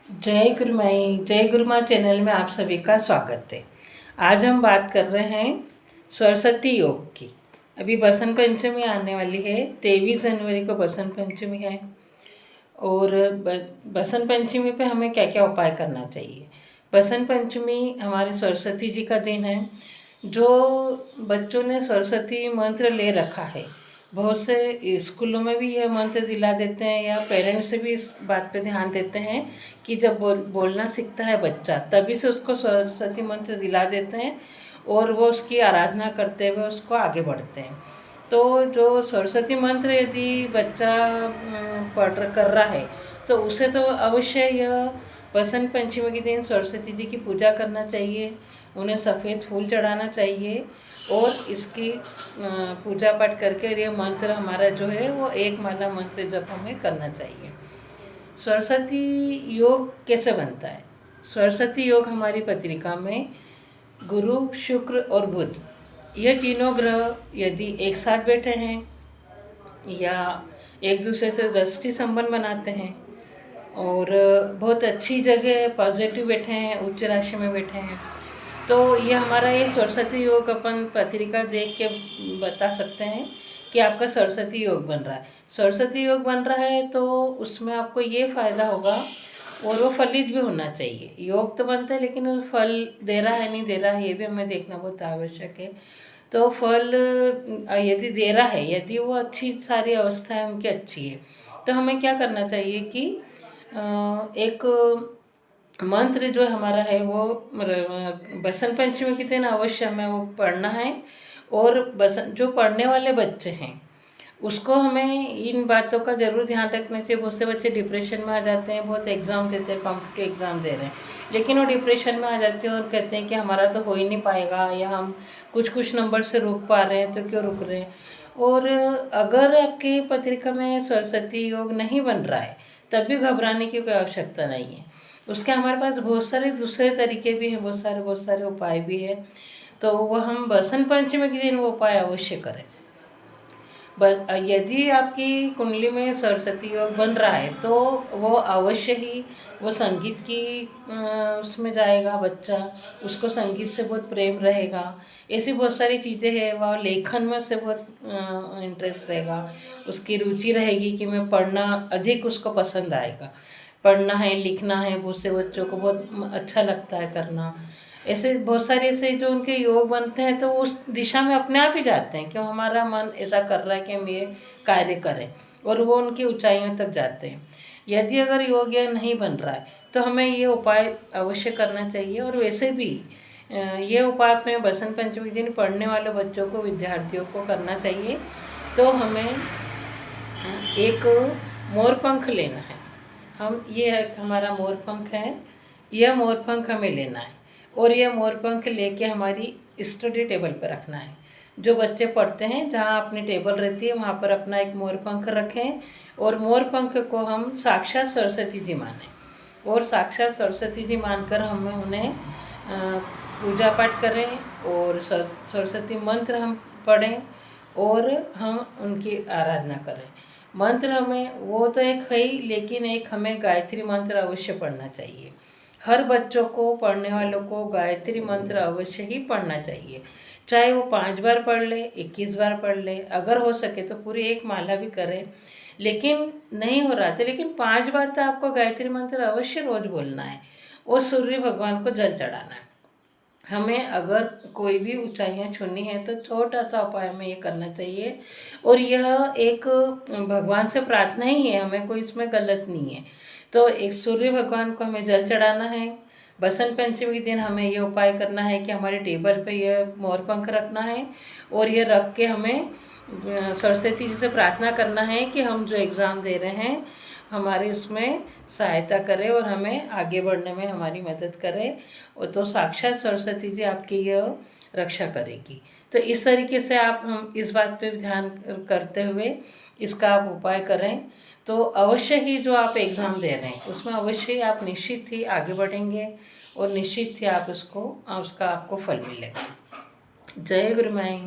जय गुरु माँ चैनल में आप सभी का स्वागत है। आज हम बात कर रहे हैं सरस्वती योग की। अभी बसंत पंचमी आने वाली है, 23 जनवरी को बसंत पंचमी है। और बसंत पंचमी पे हमें क्या क्या उपाय करना चाहिए। बसंत पंचमी हमारे सरस्वती जी का दिन है। जो बच्चों ने सरस्वती मंत्र ले रखा है, बहुत से स्कूलों में भी यह मंत्र दिला देते हैं, या पेरेंट्स से भी इस बात पे ध्यान देते हैं कि जब बोलना सीखता है बच्चा, तभी से उसको सरस्वती मंत्र दिला देते हैं और वो उसकी आराधना करते हुए उसको आगे बढ़ते हैं। तो जो सरस्वती मंत्र यदि बच्चा कर रहा है, तो उसे तो अवश्य यह बसंत पंचमी के दिन सरस्वती जी की पूजा करना चाहिए, उन्हें सफ़ेद फूल चढ़ाना चाहिए और इसकी पूजा पाठ करके ये मंत्र हमारा जो है वो एक माला मंत्र जप हमें करना चाहिए। सरस्वती योग कैसे बनता है? सरस्वती योग हमारी पत्रिका में गुरु, शुक्र और बुध, ये तीनों ग्रह यदि एक साथ बैठे हैं या एक दूसरे से दृष्टि संबंध बनाते हैं और बहुत अच्छी जगह पॉजिटिव बैठे हैं, उच्च राशि में बैठे हैं, तो ये हमारा ये सरस्वती योग अपन पत्रिका देख के बता सकते हैं कि आपका सरस्वती योग बन रहा है। सरस्वती योग बन रहा है तो उसमें आपको ये फ़ायदा होगा, और वो फलित भी होना चाहिए। योग तो बनता है लेकिन वो फल दे रहा है नहीं दे रहा है, ये भी हमें देखना बहुत आवश्यक है। तो फल यदि दे रहा है, यदि वो अच्छी सारी अवस्थाएं उनकी अच्छी है, तो हमें क्या करना चाहिए कि एक मंत्र जो हमारा है वो बसंत पंचमी के दिन अवश्य हमें वो पढ़ना है। और बसंत जो पढ़ने वाले बच्चे हैं उसको हमें इन बातों का ज़रूर ध्यान रखना चाहिए। बहुत से बच्चे डिप्रेशन में आ जाते हैं, बहुत एग्ज़ाम देते हैं, कॉम्पिटिटिव एग्ज़ाम दे रहे हैं, लेकिन वो डिप्रेशन में आ जाते हैं और कहते हैं कि हमारा तो हो ही नहीं पाएगा, या हम कुछ नंबर से रुक पा रहे हैं तो क्यों रुक रहे हैं। और अगर आपकी पत्रिका में सरस्वती योग नहीं बन रहा है, तब भी घबराने की कोई आवश्यकता नहीं है। उसके हमारे पास बहुत सारे दूसरे तरीके भी हैं, बहुत सारे उपाय भी हैं। तो वह हम बसंत पंचमी के दिन वो उपाय अवश्य करें। यदि आपकी कुंडली में सरस्वती योग बन रहा है तो वो अवश्य ही वो संगीत की उसमें जाएगा बच्चा, उसको संगीत से बहुत प्रेम रहेगा। ऐसी बहुत सारी चीज़ें हैं, वह लेखन में से बहुत इंटरेस्ट रहेगा, उसकी रुचि रहेगी कि मैं पढ़ना अधिक उसको पसंद आएगा। पढ़ना है, लिखना है, बहुत से बच्चों को बहुत अच्छा लगता है करना। ऐसे बहुत सारे ऐसे जो उनके योग बनते हैं तो उस दिशा में अपने आप ही जाते हैं, क्यों हमारा मन ऐसा कर रहा है कि हम ये कार्य करें, और वो उनकी ऊंचाइयों तक जाते हैं। यदि अगर योग या नहीं बन रहा है तो हमें ये उपाय अवश्य करना चाहिए। और वैसे भी ये उपाय अपने बसंत पंचमी के दिन पढ़ने वाले बच्चों को, विद्यार्थियों को करना चाहिए। तो हमें एक मोरपंख लेना है। हम ये हमारा मोरपंख है, यह मोरपंख हमें लेना है और यह मोरपंख लेके हमारी स्टडी टेबल पर रखना है। जो बच्चे पढ़ते हैं, जहाँ अपनी टेबल रहती है वहाँ पर अपना एक मोरपंख रखें, और मोरपंख को हम साक्षात सरस्वती जी मानें, और साक्षात सरस्वती जी मानकर हमें उन्हें पूजा पाठ करें और सरस्वती मंत्र हम पढ़ें और हम उनकी आराधना करें। मंत्र हमें वो तो एक है ही, लेकिन एक हमें गायत्री मंत्र अवश्य पढ़ना चाहिए। हर बच्चों को, पढ़ने वालों को गायत्री मंत्र अवश्य ही पढ़ना चाहिए। चाहे वो 5 बार पढ़ ले, 21 बार पढ़ ले, अगर हो सके तो पूरी एक माला भी करें। लेकिन नहीं हो रहा था, लेकिन 5 बार तो आपको गायत्री मंत्र अवश्य रोज बोलना है और सूर्य भगवान को जल चढ़ाना है। हमें अगर कोई भी ऊंचाइयां छूनी है तो छोटा सा उपाय हमें ये करना चाहिए, और यह एक भगवान से प्रार्थना ही है, हमें कोई इसमें गलत नहीं है। तो एक सूर्य भगवान को हमें जल चढ़ाना है। बसंत पंचमी के दिन हमें ये उपाय करना है कि हमारे टेबल पे यह मोरपंख रखना है, और ये रख के हमें सरस्वती जी से प्रार्थना करना है कि हम जो एग्ज़ाम दे रहे हैं हमारी उसमें सहायता करें और हमें आगे बढ़ने में हमारी मदद करें, और तो साक्षात सरस्वती जी आपकी यह रक्षा करेगी। तो इस तरीके से आप हम इस बात पे ध्यान करते हुए इसका आप उपाय करें, तो अवश्य ही जो आप एग्ज़ाम दे रहे हैं उसमें अवश्य ही आप निश्चित ही आगे बढ़ेंगे, और निश्चित ही आप उसका आपको फल मिलेगा। जय गुरु माई।